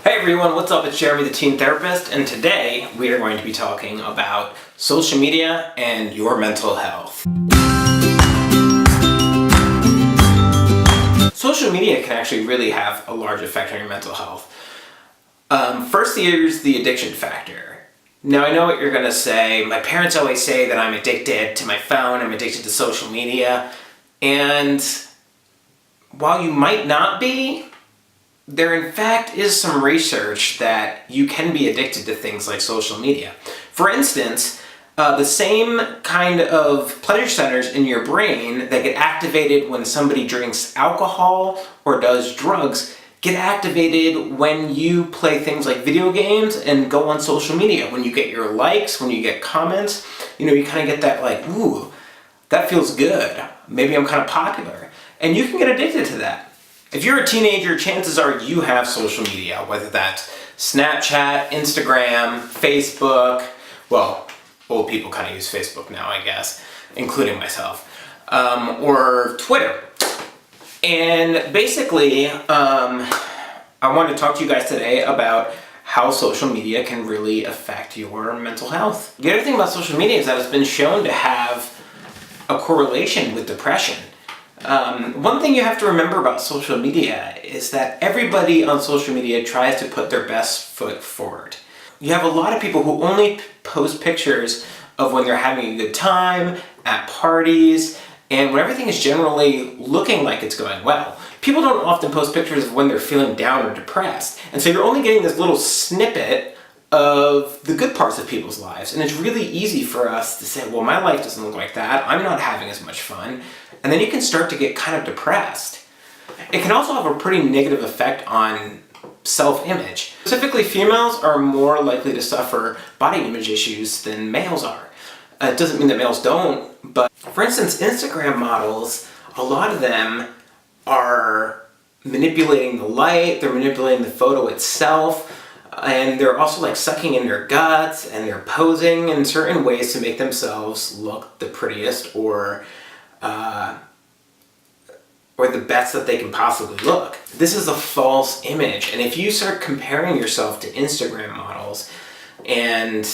Hey everyone, what's up? It's Jeremy, the Teen Therapist, and today we are going to be talking about social media and your mental health. Social media can actually really have a large effect on your mental health. First, here's the addiction factor. Now, I know what you're going to say. My parents always say that I'm addicted to my phone, I'm addicted to social media, and while you might not be, there in fact is some research that you can be addicted to things like social media. For instance, the same kind of pleasure centers in your brain that get activated when somebody drinks alcohol or does drugs get activated when you play things like video games and go on social media. When you get your likes, when you get comments, you kind of get that like, ooh, that feels good. Maybe I'm kind of popular. And you can get addicted to that. If you're a teenager, chances are you have social media, whether that's Snapchat, Instagram, Facebook. Well, old people kind of use Facebook now, I guess, including myself, or Twitter. And basically, I wanted to talk to you guys today about how social media can really affect your mental health. The other thing about social media is that it's been shown to have a correlation with depression. One thing you have to remember about social media is that everybody on social media tries to put their best foot forward. You have a lot of people who only post pictures of when they're having a good time, at parties, and when everything is generally looking like it's going well. People don't often post pictures of when they're feeling down or depressed, and so you're only getting this little snippet of the good parts of people's lives. And it's really easy for us to say, well, my life doesn't look like that, I'm not having as much fun. And then you can start to get kind of depressed. It can also have a pretty negative effect on self-image. Specifically, females are more likely to suffer body image issues than males are. It doesn't mean that males don't, but for instance, Instagram models, a lot of them are manipulating the light, they're manipulating the photo itself, and they're also like sucking in their guts, and they're posing in certain ways to make themselves look the prettiest or the best that they can possibly look. This is a false image, and if you start comparing yourself to Instagram models and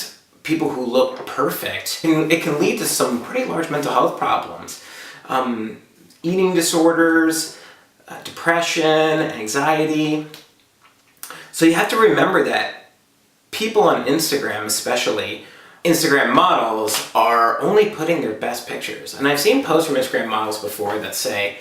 people who look perfect, it can lead to some pretty large mental health problems. Eating disorders, depression, anxiety. So you have to remember that people on Instagram, especially Instagram models, are only putting their best pictures. And I've seen posts from Instagram models before that say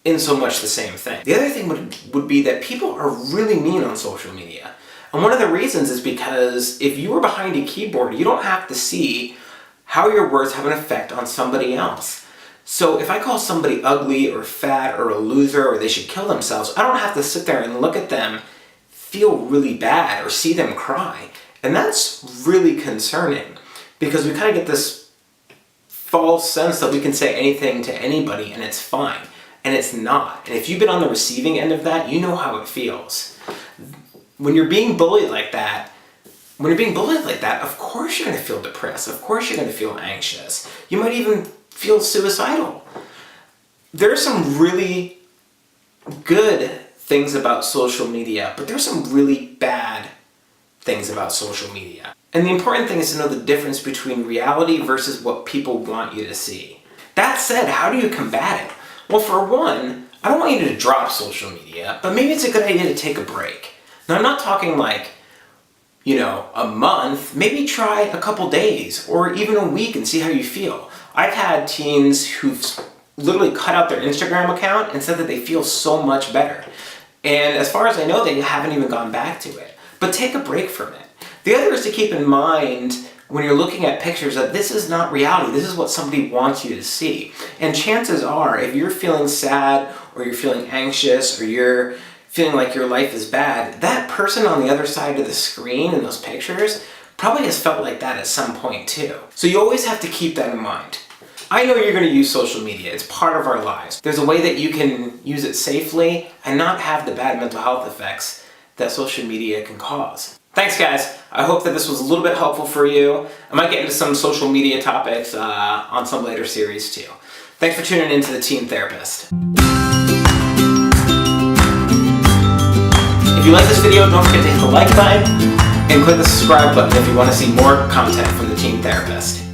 in so much the same thing. The other thing would be that people are really mean on social media. And one of the reasons is because if you were behind a keyboard, you don't have to see how your words have an effect on somebody else. So if I call somebody ugly or fat or a loser or they should kill themselves, I don't have to sit there and look at them, feel really bad, or see them cry. And that's really concerning because we kind of get this false sense that we can say anything to anybody and it's fine. And it's not. And if you've been on the receiving end of that, you know how it feels. When you're being bullied like that, of course you're going to feel depressed. Of course you're going to feel anxious. You might even feel suicidal. There are some really good things about social media, but there's some really bad things about social media. And the important thing is to know the difference between reality versus what people want you to see. That said, how do you combat it? Well, for one, I don't want you to drop social media, but maybe it's a good idea to take a break. Now, I'm not talking like, a month. Maybe try a couple days or even a week and see how you feel. I've had teens who've literally cut out their Instagram account and said that they feel so much better. And as far as I know, they haven't even gone back to it. But take a break from it. The other is to keep in mind when you're looking at pictures that this is not reality. This is what somebody wants you to see. And chances are, if you're feeling sad or you're feeling anxious or you're feeling like your life is bad, that person on the other side of the screen in those pictures probably has felt like that at some point too. So you always have to keep that in mind. I know you're going to use social media. It's part of our lives. There's a way that you can use it safely and not have the bad mental health effects that social media can cause. Thanks, guys. I hope that this was a little bit helpful for you. I might get into some social media topics on some later series too. Thanks for tuning in to The Teen Therapist. If you like this video, don't forget to hit the like button and click the subscribe button if you want to see more content from the Teen Therapist.